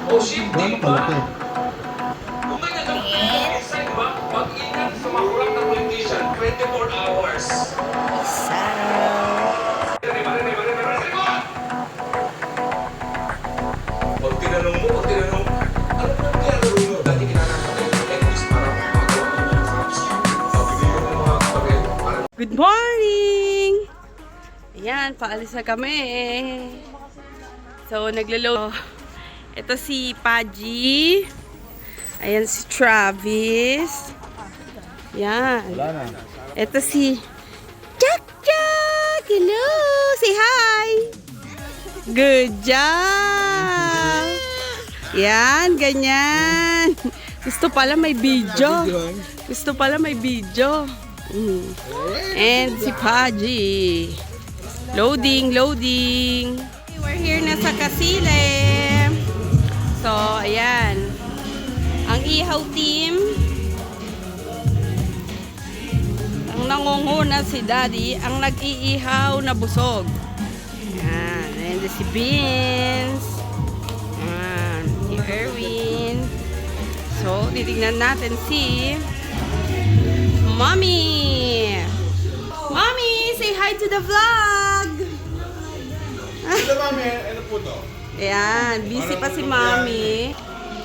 O shifting ba? Malaki. Kung ganyan ang design ba? Mag-ingat sa mga kurang na politician 24 hours. Isa. Pag tinanong mo, ano ba tinanong mo? Dati kinakakatay ng English para magawa ng mga traps. Pabili ko ng mga kapatid. Good morning! Ayan, paalis na kami. So, naglalo. Ito si Paji. Ayan si Travis. Ayan. Ito si Jack Jack. Hello! Say hi! Good job! Yan, ganyan. Gusto pala may video. Gusto pala may video. And si Paji. Loading, loading. We're here na sa Kasile. So, ayan. Ang ihaw team. Ang nangunguna si Daddy. Ang nag-iihaw na busog. Ayan. And si Vince. Ayan. Si Erwin. So, titignan natin si Mommy. Mommy, say hi to the vlog. Ito mami, ano po to? Ayan, busy pa si Mommy.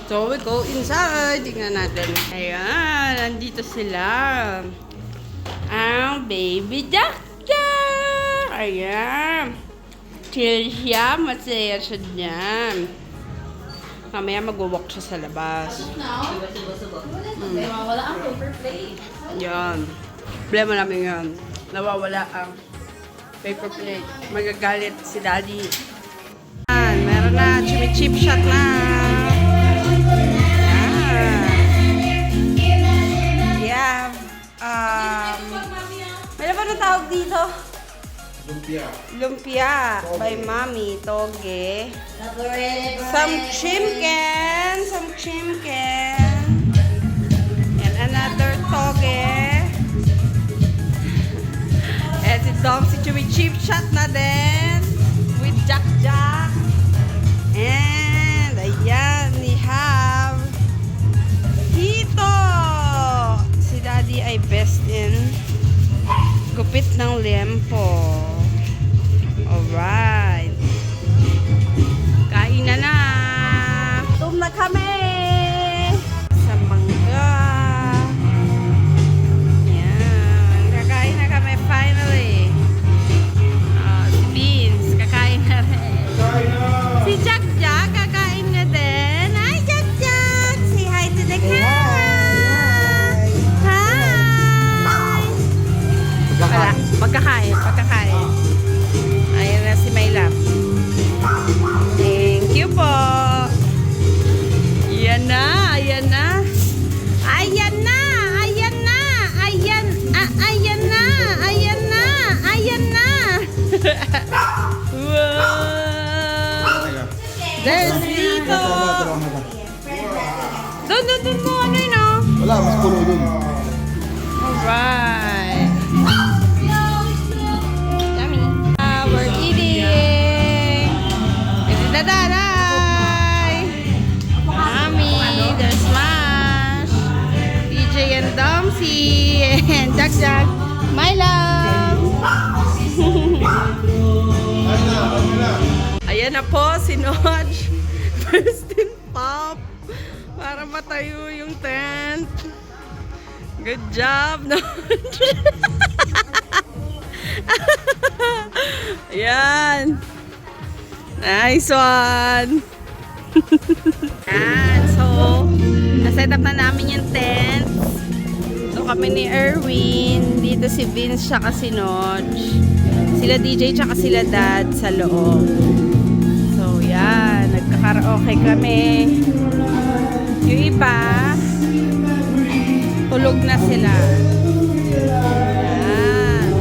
So, we go inside. Tingnan natin. Ayan, nandito sila. Ang baby doctor. Ayan. Chill siya, masaya siya dyan. Mamaya mag-walk siya sa labas. Wala ang paper plate. Yan. Problema namin yan. Nawawala ang paper plate. Magagalit si Daddy. Yan, meron na. Chip shot na. Yan. Yeah. May ba na tawag dito? Lumpia. Lumpia by Mommy. Toge. Some chimken. Some chimken. And another toge. And si Dom, si Chewy chip shot na din. With Jack Jack. And ayan, we have Hito. Si Daddy ay best in gupit ng lempo. Alright. Kain na. Tum na kami. Sa mangga. Yan. Kakain na kami finally. Si Beans, kakain na rin. Si Jack Jack, kakain na din. Hi, Jack Jack! Say hi to the cat! Hi! Wala. Pagkakain. Ayan na si Mayla. Thank you po. Ayan na. Ayan na. Ayan na. Ayan na. Ayan. Ayan na. Ayan na. Ayan na. Wow. There's dito. Doon mo. Ano yun oh? Wala, mas puno dun. Alright. Yummy. We're eating. It's the daday. Mommy, there's Smash. DJ and Domsy. And Jack Jack. My love. Ayan na po si Nodge. First in pop. Para matayo yung tent. Good job, Nodge. Ayan. Nice one. Ayan. So, naset up na namin yung tent. So, kami ni Erwin. Dito si Vince tsaka si Nodge. Sila DJ tsaka sila Dad sa loob. So, yan. Nagkakaraoke kami. Yung iba, tulog na sila. Yan.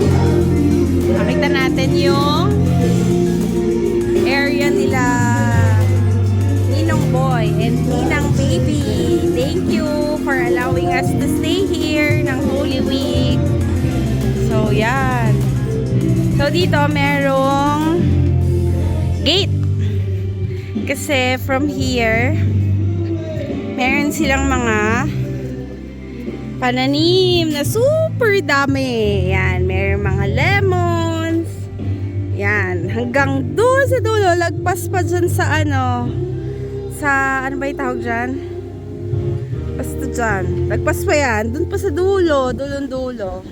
Nakita natin yung area nila Ninong Boy and Ninang Baby. Thank you for allowing us to stay here ng Holy Week. So, yan. So, dito merong gate. Kasi from here, Meron silang mga pananim na super dami. Yan, meron mga lemons. Yan, hanggang doon sa dulo, lagpas pa dyan sa ano ba yung tawag dyan? Basta dyan. Lagpas pa yan, doon pa sa dulo, dulong-dulo.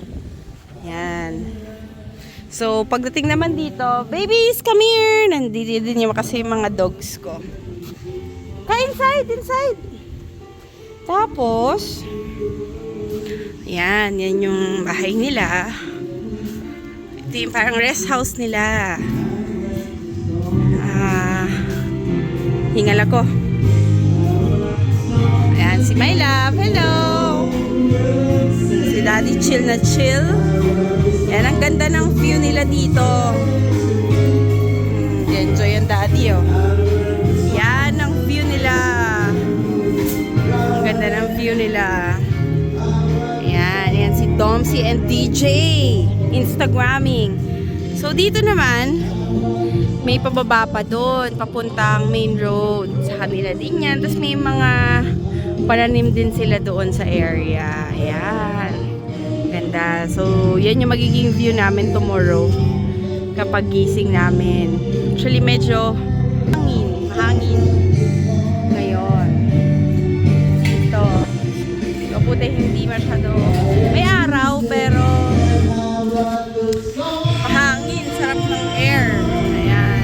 Yan. So, pagdating naman dito, babies, come here! Nandito din yung kasi yung mga dogs ko. Inside! Tapos, yan yung bahay nila. Ito yung parang rest house nila. Hingal ako. Ayan, si My Love. Hello! Si Daddy chill na chill. Yan, ang ganda ng view nila dito. Enjoy ang Daddy, oh. Yan ang view nila. Ang ganda ng view nila. Yan si Domsy and DJ Instagramming. So dito naman may pababa pa doon papuntang main road sa kanila din yan. Tapos may mga pananim din sila doon sa area. Ayan, ganda. So yan yung magiging view namin tomorrow kapag gising namin. Actually medyo mahangin ngayon dito. Kaputi hindi masyado may araw pero mahangin, sarap ng air. Ayan,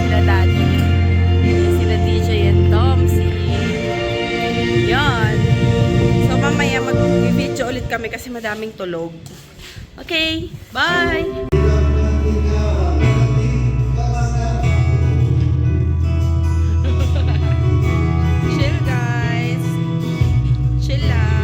sila Daddy, sila DJ and Domsy. Yan. So mamaya mag-video ulit kami kasi madaming tulog. Okay, bye! Chill guys. Chill lang.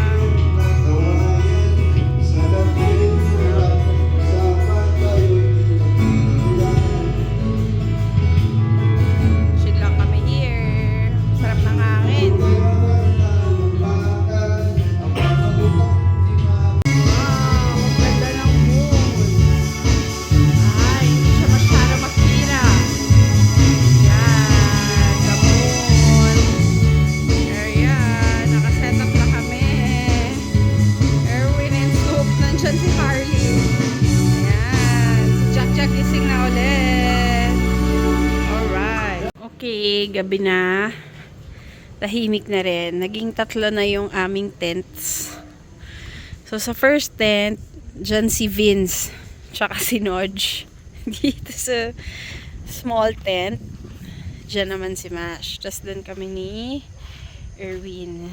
Chill lang kami here. Sarap ng hangin. Ganda ng moon. Ay, hindi siya masyado makira. Yan, the moon. Ayan, nakaset up na kami. Erwin and Soup, nandyan si Harley. Ayan, Jack gising na ulit. Alright. Okay, gabi na. Tahimik na rin. Naging 3 na yung aming tents. So, sa first tent, dyan si Vince, tsaka si Nodge. Dito sa small tent, dyan naman si Mash. Tapos doon kami ni Erwin.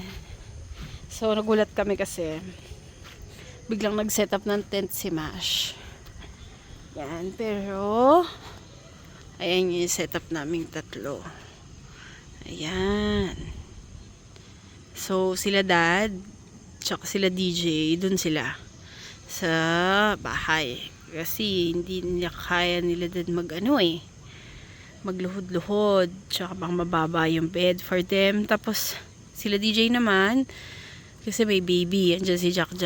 So, nagulat kami kasi biglang nag-set up ng tent si Mash. Yan, pero ayan yung setup naming 3. Ayan. So, sila Dad, tsaka sila DJ, dun sila sa bahay. Kasi hindi nila kaya nila din magluhod-luhod, tsaka bang mababa yung bed for them. Tapos, sila DJ naman, kasi may baby, andyan si Jack.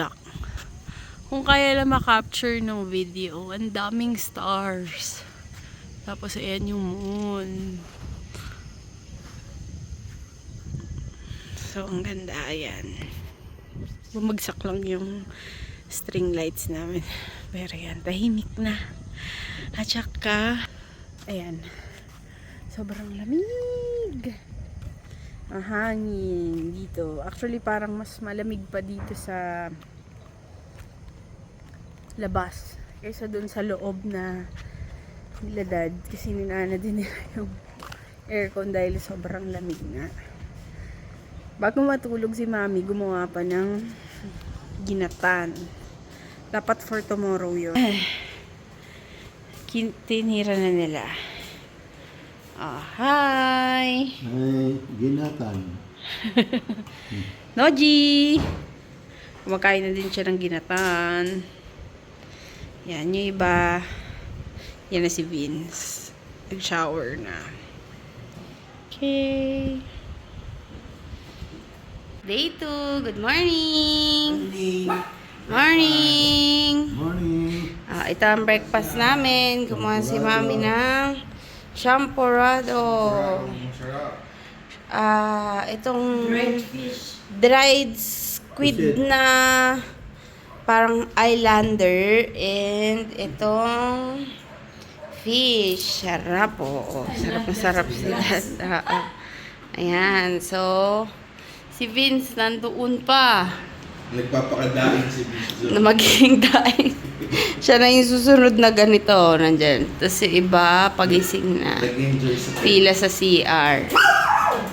Kung kaya lang makapture ng video, ang daming stars. Tapos, ayan yung moon. So, ang ganda, ayan. Bumagsak lang yung string lights namin. Pero yan, tahimik na. At saka, ayan. Sobrang lamig. Ang hangin dito. Actually, parang mas malamig pa dito sa labas. Kaysa dun sa loob na nila Dad. Kasi ninana din nila yung aircon dahil sobrang lamig nga. Bago matulog si Mami, gumawa pa ng ginatan. Dapat for tomorrow yun. Tinira na nila. Oh, hi! Ay, ginatan. Noji! Kumakain na din siya ng ginatan. Yan, yung iba. Yan na si Vince. Nag-shower na. Okay. Day 2. Good morning! Morning! Morning. Ito ang breakfast namin. Kumuha si Mami ng champorado. Itong dried squid na parang islander and itong fish. Sarap po. Sarap na sarap sila. Ayan. So, si Vince nandoon pa Nagpapakadaing si Bicho. na magiging daing. Siya na yung susunod na ganito. Nandyan. Tapos yung iba, pagising na. Nag-enjoy sa Pila sa CR.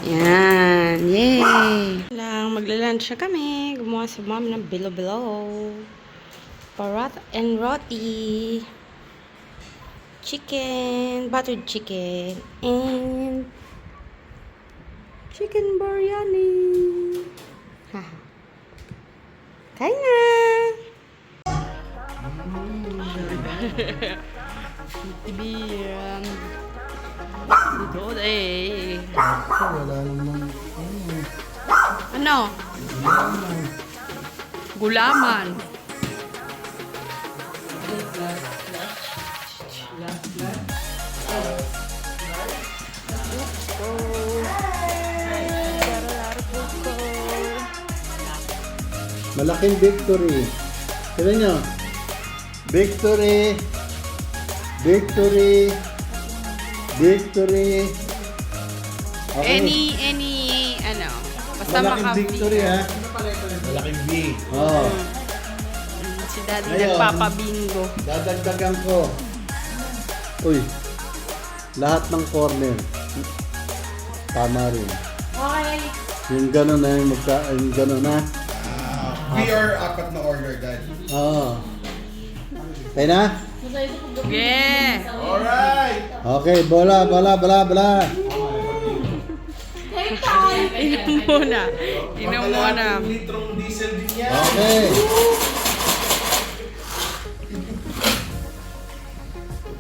Yan. Yay! Magla-lunch na kami. Gumawa si mom ng bilo-bilo. Parat and roti. Chicken. Buttered chicken. And chicken biryani. Haha. Kain na! Ibiran. Ito eh. Wala naman. Ano? Gulaman. Malaking victory. Tignan nyo. Victory. Victory. Victory. Okay. Any, ano, basta Malaking makabi. victory ha. malaking V. Oh. Si daddy Ngayon. nagpapabingo. Dadagdagan ko. Uy. Lahat ng corner. Tama rin. Okay. Yung gano'n na yung yung gano'n na. We are apat na order, Dad. Oo. Kaya na? Yeah. Alright! Okay, bola. Inom muna. Inom muna. Litrong diesel din yan. Okay.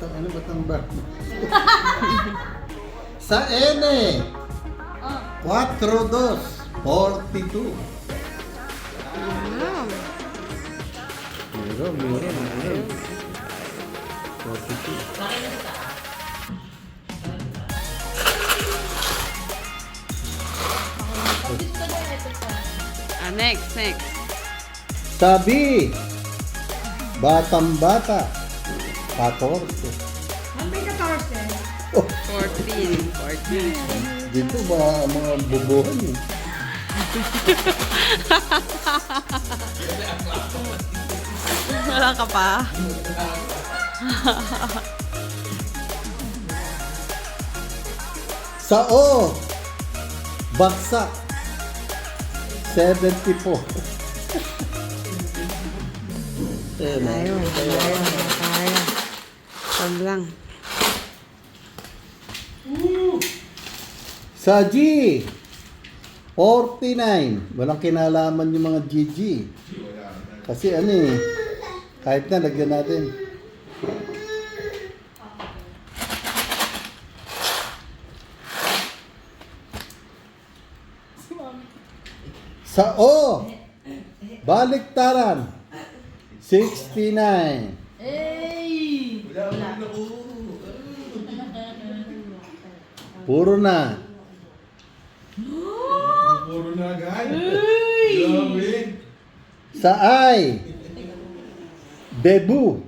Ano ba itong ba? Sa N, 4-2, 42. Meron. 42. Next. Sabi, batang bata, 14. 14. Dito mga bubuhan eh. Wala ka pa? Sa O, baksak, 74. Ayun. Kaya. Pag lang. Sa G, 49. Walang kinalaman yung mga GG. Kasi ano eh, kahit na, lagyan natin. Sa O, baliktaran, 69. Puro na. Puro na, guys. Grabe. Sa I, Bebu,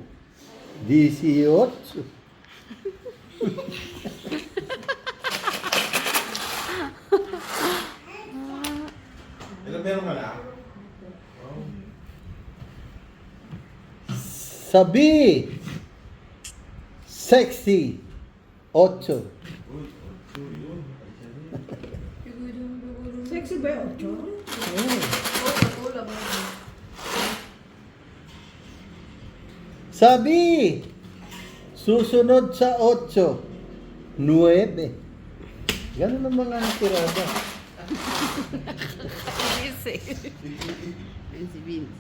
18. Ilan meron ka na? Sa B, sexy, 8. Sexy ba yung ocho? Sa B, susunod sa 8, 9. Ganun ang mga tirada. Ayun si Vince.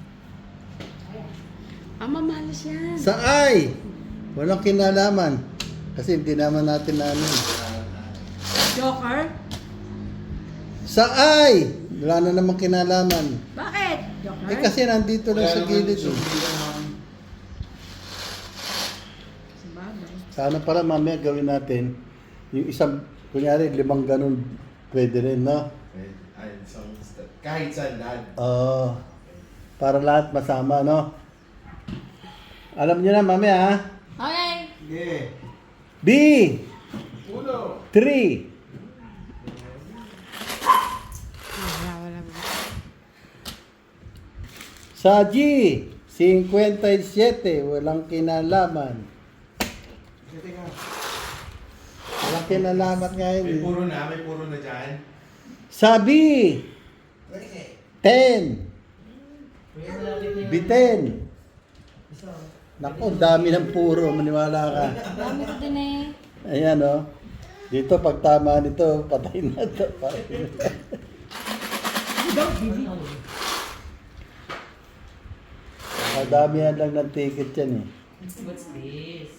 Mamalas yan. Sa I, walang kinalaman. Kasi hindi naman natin na ano. Joker? Sa I, wala na naman kinalaman. Bakit? Joker? Eh kasi nandito lang sa gilid. Eh. Sabagay. Sana pala mamaya gawin natin yung isang, kunyari 5 ganun Pwede rin, no? Ay, kahit saan lahat. Oo. Para lahat masama, no? Alam niyo na, mami, ha? Okay. Sige. B. Uno. 3. Wala. Sa G. 57. Walang kinalaman. Teka. Walang kinalaman ngayon. May eh. puro na dyan. Sa B. 10. B10. Naku, dami ng puro. Maniwala ka. Dami ko din eh. Ayan, oh. Dito, pag tama nito, patay na ito. Madamihan lang ng ticket yan, eh. What's this?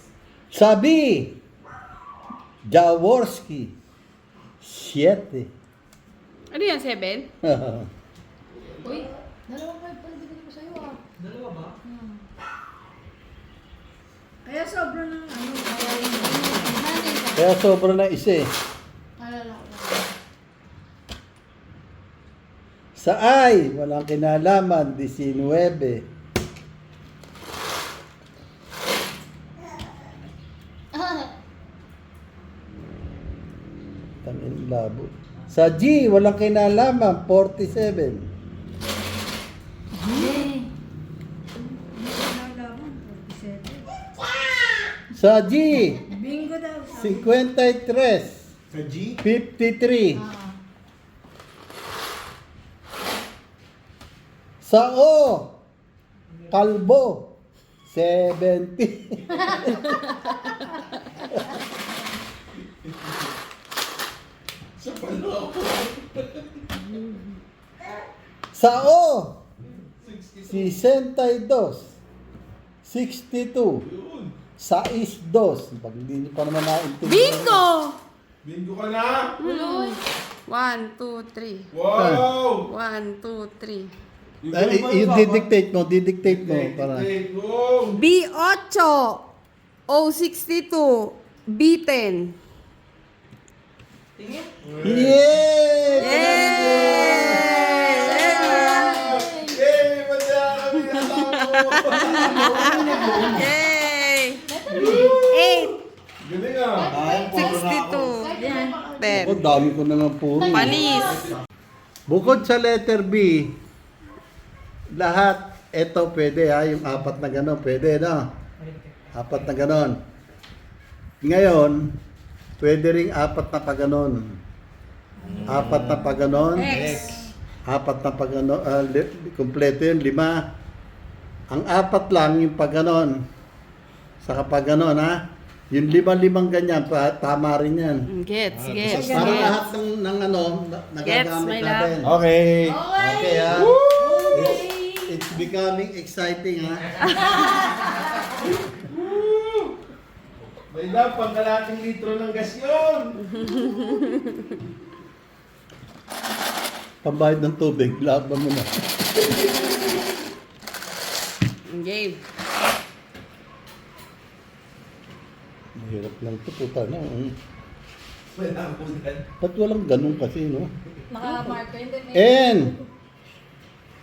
Sabi, Jaworski, 7. Ano yan, 7? Uy, dalawang 5 pala binili ko sa'yo ah. Dalawa ba? Kaya sobra ng ano. Kaya sobra na isa, eh. Alala ko. Sa I, walang kinalaman, 19. Tangin labo. Sa G, walang kinalaman, 47. Nalaman, 47. Sa G, Bingo daw. 53. Sa G? 53. Ah. Sa O, kalbo, 70. Sa palo ako. Sa O, 62. 62. Yun. Sa is-2. Pag hindi nyo pa naman naintindihan. Bingo! Bingo ka na. 1, 2, 3. Wow! 1, 2, 3. Yung didictate mo, para. Dictate mo. B8, O62, B10. Tingin. Yay! Yay! Madya kami kasama. Yay! 8, Galing ah. 62, 10. Dami ko na nga puro. Panis. Bukod sa letter B, lahat, eto pwede ha, yung apat na gano'n, pwede no? Apat na gano'n. Ngayon, pwede ring apat na paganon. Apat na paganon. Apat na paganon, kompleto yun, 5. Ang apat lang yung paganon. Saka paganon ha. Yung 5 ganyan, tama rin yan. Gets. Para lahat ng ano, Gets, nagagamit my natin. Okay. Okay ha. It's becoming exciting ha. May love, pangkalating litro ng gas yun. Pambayad ng tubig, laban mo na. Game. Mahirap lang ito, puta na. Wala ko yan. Ba't walang ganun kasi, no? Naka-marker yun din N.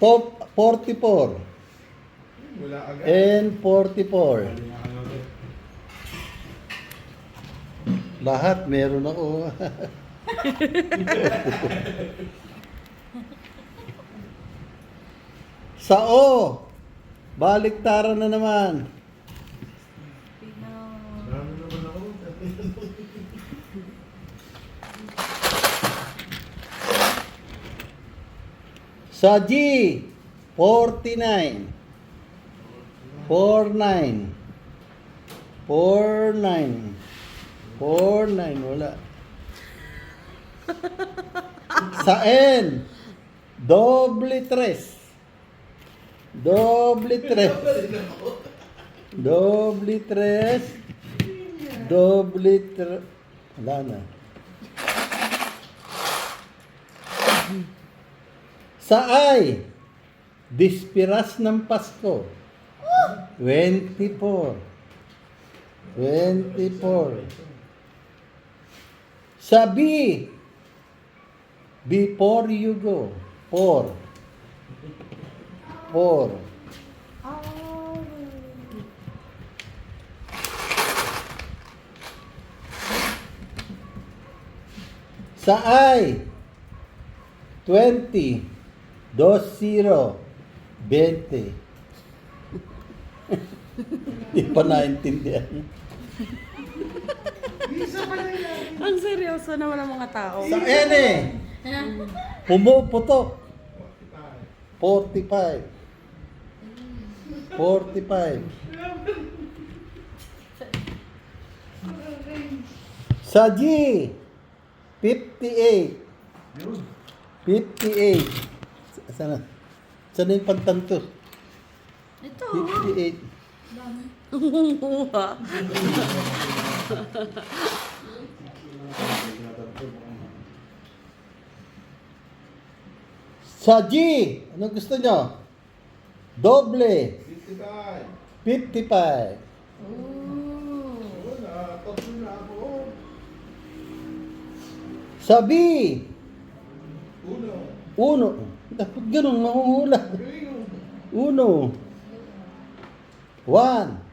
Top 44. Wala agad. N44. Lahat meron ako. Sa O, baliktaran na naman. Marami naman ako. Sa G, 49. 49. 49. 49, wala. Sa N, doble 3. Doble 3. Doble 3. Doble 3. Wala na. Sa I, dispiras ng Pasko. 24. 24. Sa B, Before you go. 4. 4. Sa I, 20, 20, 20. Hindi pa naintindihan. Ang seryoso naman ang mga tao. Sa N, pumuputok. 45. 45. Sa G, 58. 58. Sana? Sana yung pagtanto? Ito. 58. Umuha. Sa G, ano gusto nyo? Doble. 55. 55. Wala, tatlo na ako. Sa B, Uno. 1. Dapat ganun, mahuhula. Ayun. 1. 1.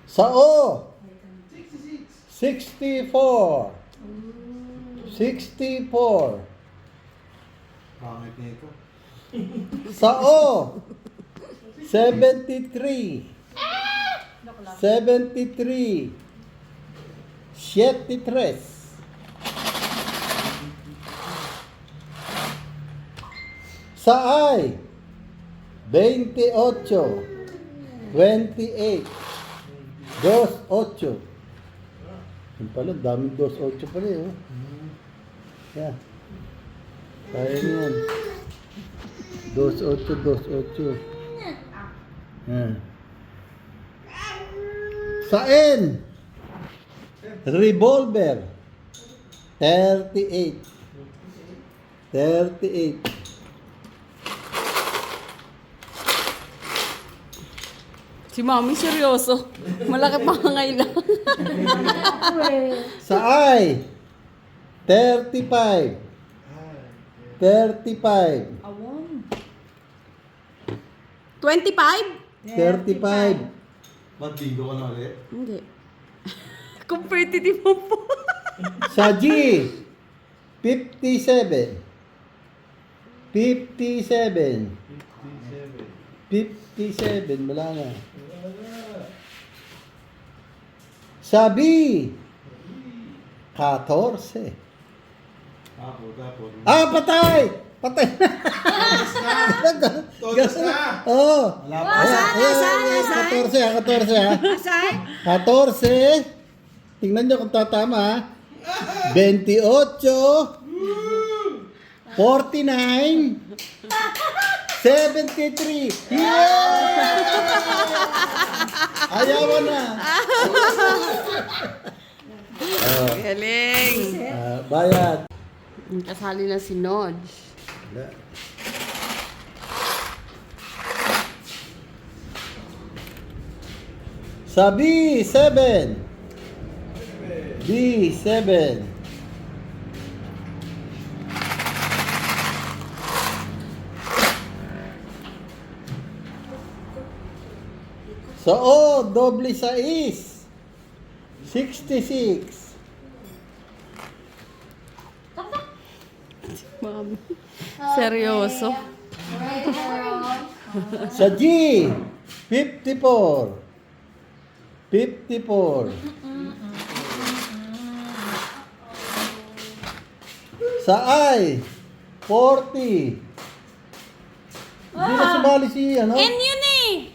Sa O, 66. 64. 64. Pangit nito. Sa O, 73. 73. 73. Sa I, 28. 28. 28. Yun pala, daming 28 pala eh. Oh. Yeah. Kaya niyan. 28, 28. Yeah. Sa N, revolver, 38. 38. Si Mami seryoso. Malaki pa nga ilang. Sa I, 35. 35. 25? 35. Ba't bigo ka na ulit? Hindi. Competitive mo po. Sa G, 57. 57. 57. Wala na. Sa B, 14. Tapos. Ah, patay! Patay na. Todos na. Oo. Wala pa. Ayan, 14 ha. 14. Tingnan nyo kung tatama ha. 28. 49. 73. Yeah! Ayawan na. Galing. Bayad. Kasali na si Nodge. Sa B7. B7. Sa O, doble sa is. 66. Mami. Seryoso. Right, girl. Sa G, 54. 54. Sa I, 40. Hindi na sumali si ano? N yun eh.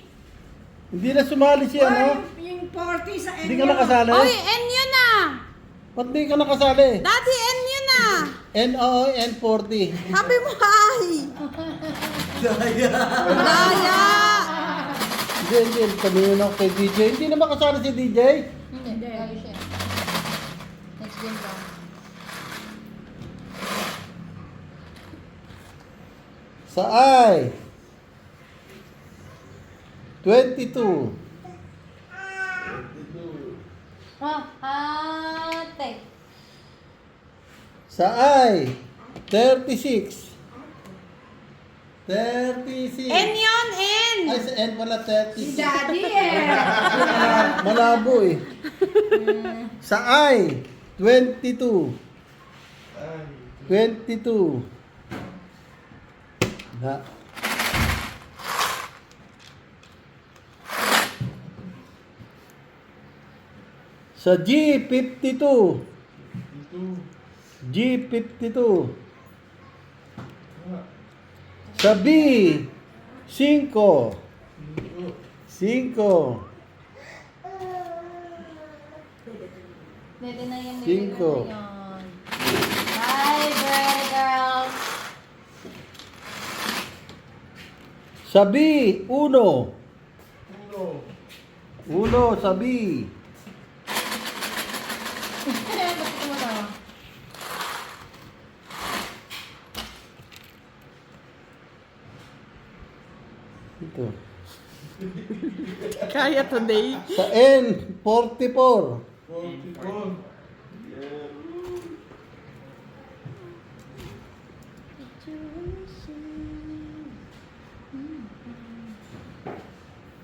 Hindi na sumali si ano? Yung 40 sa Hindi ka nakasali? Oy, N yun ah. Ba't di ka nakasali? Daddy, N yun ah. N40. Sabi mo ay. Daya. Hindi. Tanungin ako kay DJ. Hindi na makasali si DJ. Hindi. Ayos siya. Next game lang. Sa I, 22. Ate. Sa I, 36. 36. N yun, N! Ay, sa N pala, 36. Daddy eh. Malabo eh. Sa I, 22. 22. Na. Sa G, 52. G, 52. Sa B, 5. 5. Pwede na yan. Cinco. Bye, girl. Sa B, 1. 1 sa B. Ba't mo na? Ito. Kaya today. Sa N, 44. 44.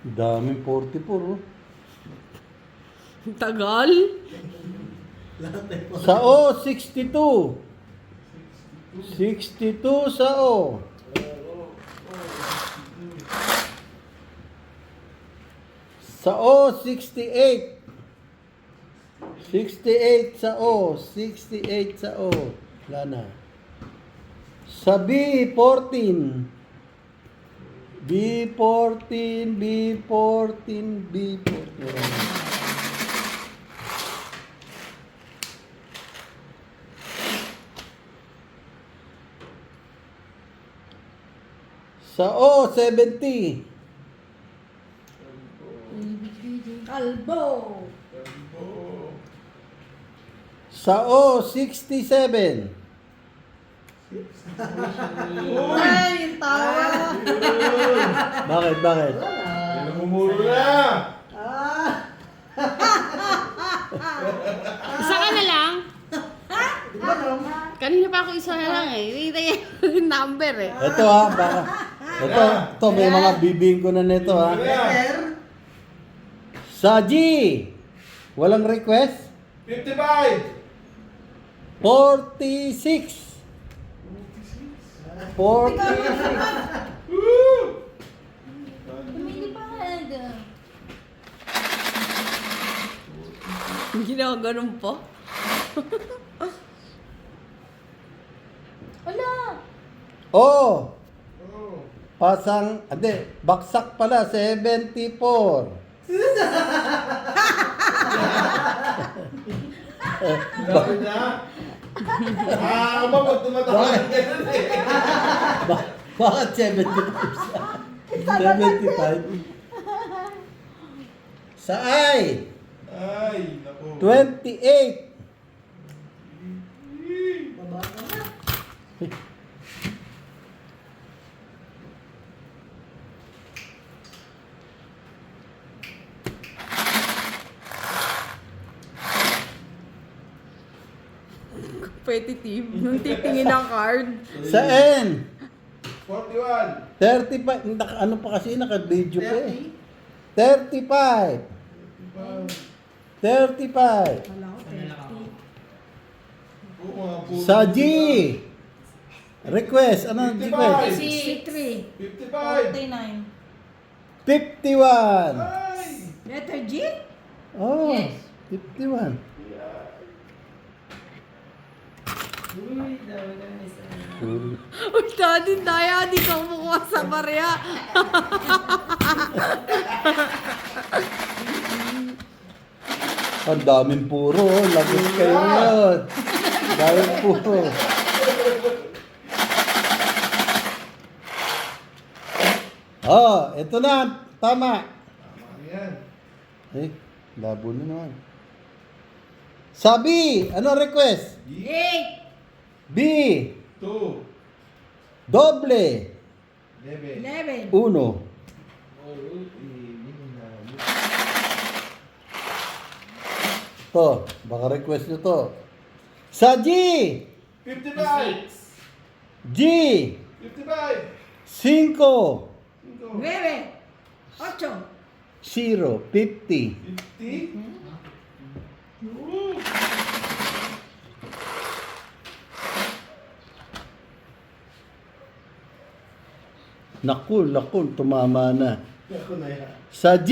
Daming 44, oh. Tagal. Sa O, 62. 62 sa O. Sa O, 68. 68 sa O. 68 sa O. Wala na. Sa B, 14. B14, B14, B14. Sa O, 70. Kalbo. Sa O, 67. Ay, yung tawa. Bakit, bakit? Namumuro na! Isa ka na lang? Kanina pa ako isa na lang eh. Hindi yung number eh. Ito ha, baka. Ito, may mga bibing ko na nito ha. Sa G, walang request? 55! 46. 46. Lumilipad. Ginawa ganun po. Wala. Oh! Pasang, baksak pala, 74. Dapat na! Pag tumatawa ka ganun eh. Bakit 75? 75? Sa I, Ay, naku. 28. Competitive. Nung titingin ng card. Sa N, 41! 35. Ano pa kasi, naka-video pa eh. 35. 35. Sa G, request. Ano ang request? 63. 55! 49. 51. Ay! Letter G? Oh, Yes. 51. Uy, daddy, daya. Di ka kumukuha sa barya. Ang daming puro. Lagot kayo yun. Daming puro. Oh, ito na. Tama. Yan. Eh, labo na naman. Sabi, ano request? 8. B, 2. doble, 11. 11. 1. To, baka request nyo to. Sa G! 55. G! 55. 5! 9, 8. 0, 50. 50. Naku, tumama na. Ako na yan. Sa G!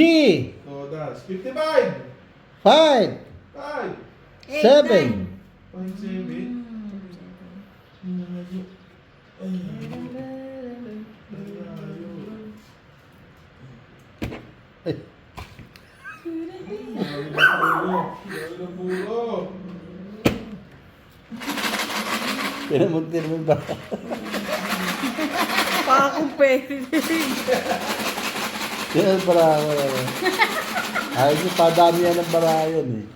So, that's 55. 5, 5. 7, 5, 7. ay, pinamuntin mo ba? Pa-compare. Yan, baraho. Ayos yung padamihan ng baraho yun eh.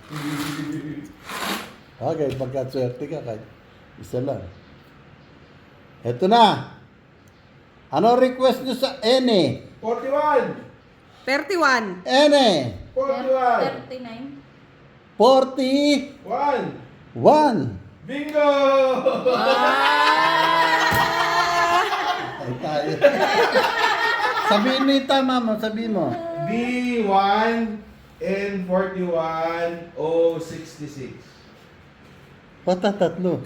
Okay, pagka-swerte ka kahit isa lang. Eto na. Ano request nyo sa N? 41. 31. N? 41. 39. 41. Bingo! Ay, tayo. Sabihin mo yung tama mo, sabihin mo. B1 and 41 066. Pata tatlo.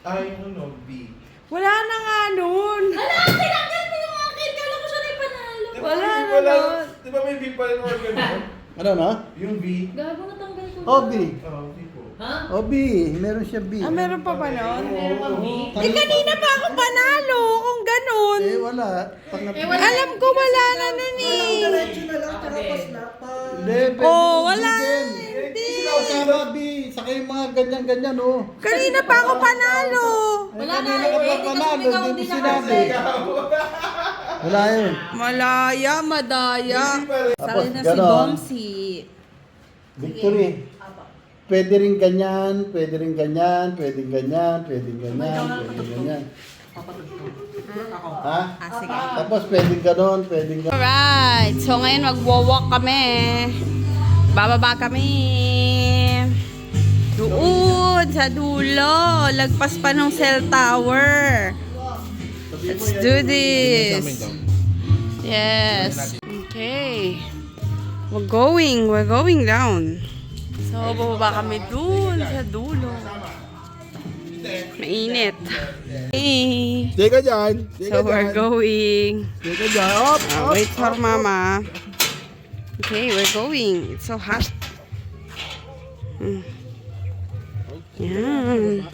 Ay, ano, B. Wala na nga nun. Ala, tinanggal mo yung akin. Kala ko siya na ipanalo. Di ba Wala may na wala- nun. Di ba may B pa rin mga ganun? Ano na? Yung B. Gago natanggal ko. O, B. Oh, B po. Ha? O, B. Meron siya B. Ah, meron pa ba nun? Meron pang B? Eh, kanina pa ako panalo kung ganun. Eh, wala. Pangat- Eh, wala. Alam ko wala na nun eh. Hindi, pwede Oh, yung wala. B din. Hindi. Kasama B. Saka yung mga ganyan-ganyan, oh. Kanina pa ako panalo. Wala na. Kanina ka pa Eh, di ka panalo, sumigaw, hindi di mo na sinabi. Wala yun. Malaya, madaya. Tapos, Sabi na si ganon. Bomsi. Victory. Pwede rin ganyan, pwede rin ganyan, pwede ganyan, pwede ganyan, pwede ganyan. Ha? Ah, sige. Tapos pwede ganon, pwede ganon. Alright, so ngayon magwo-walk kami. Bababa kami. Doon, sa dulo. Lagpas pa ng cell tower. Let's do this. Yes. Okay. We're going down. So, bababa kami dun sa dulo. Mainit. Hey. Teka dyan. So, we're going. Teka dyan. Op! Wait for mama. Okay, we're going. It's so hot. Yan.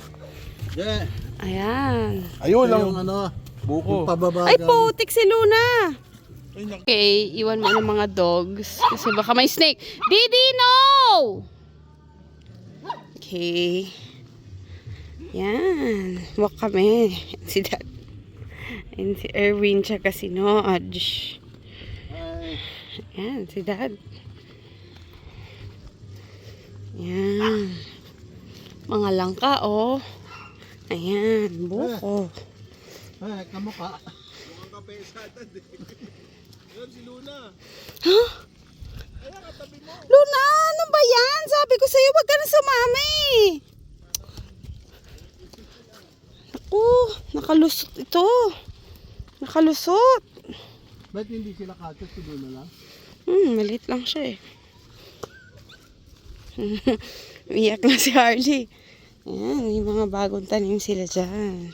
Yeah. Ayan. Ayun lang. Yung ano, Buko. yung pababa. Ay, putik si Luna. Okay, iwan mo ng mga dogs. Kasi baka may snake. Didi, no! Okay. Yan. Walk kami. Si Dad. And si Erwin, tsaka si Nodge. Yan, si Dad. Yan. Mga langka, oh. Ayan, buko. Ay, kamukha. Huh? Luna, ano ba yan? Sabi ko sa'yo, wag ka na sumami. Naku, nakalusot ito. Nakalusot. Ba't hindi sila katos? Tuloy na lang. Maliit lang siya eh. Umiyak na si Harley. Ayan, may mga bagong tanim sila dyan.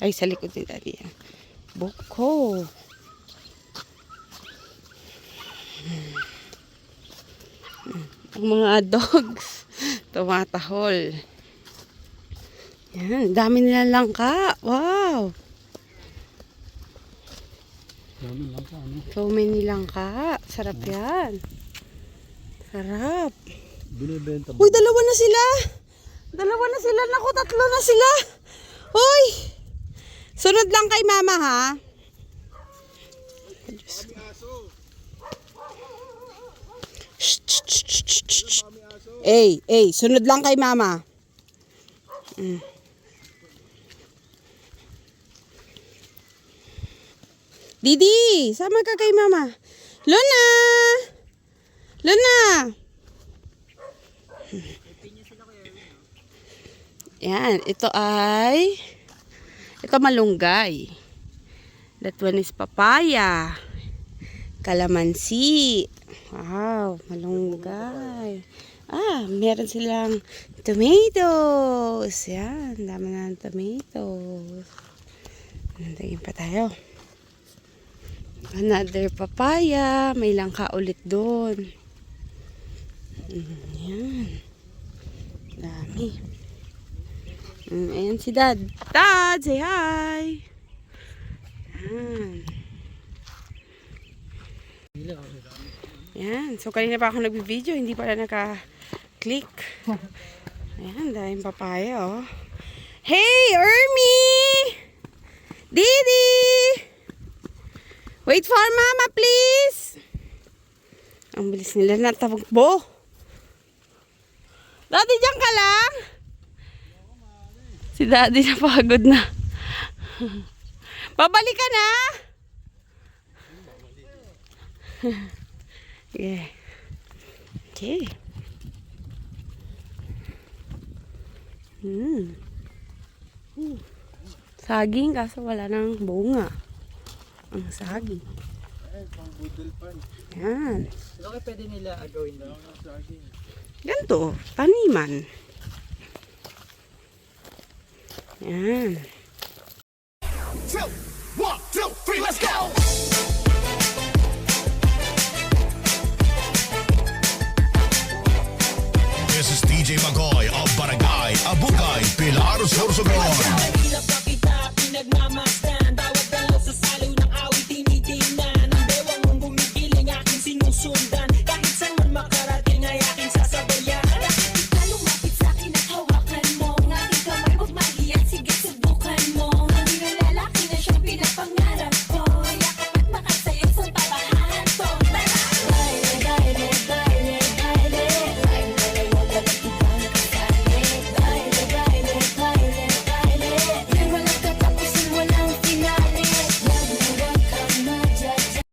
Ay, sa likod ni Daddy. Buko. Ang mga dogs tumatahol. Yan, dami nilang langka. Wow. Dami lang ka, ano? So many langka. Sarap yan. Sarap. Binibenta mo. Uy, dalawa na sila. Dalawa na sila. Naku, tatlo na sila. Uy. Sunod lang kay mama, ha? Shh, shh, shh, shh, shh, shh. Sunod lang kay mama. Didi, sama ka kay mama. Luna! Luna! Yan, ito malunggay. That one is papaya. Kalamansi. Wow, malunggay. Meron silang tomatoes. Yan, dami na ng tomatoes. Nantayin pa tayo. Another papaya. May langka ulit doon. Yan. Dami. Ayan si Dad. Dad, say hi! Yan. So, kanina pa ako nag-video. Hindi pala naka-click. Ayan, daming papaya, oh. Hey, Ermi! Didi! Wait for Mama, please! Ang bilis nila na tabagbo. Daddy, dyan ka lang? Si Daddy napagod na. Babalik ka na? Yeah. Okay. Saging kaso wala nang bunga. Ang saging. Yan. Okay, pwede nila agawin na. Ganito, taniman. Yan. 1, 2, 3, let's go! This is DJ Magoy of Barangay Abugay, Pilar, Sorsogon.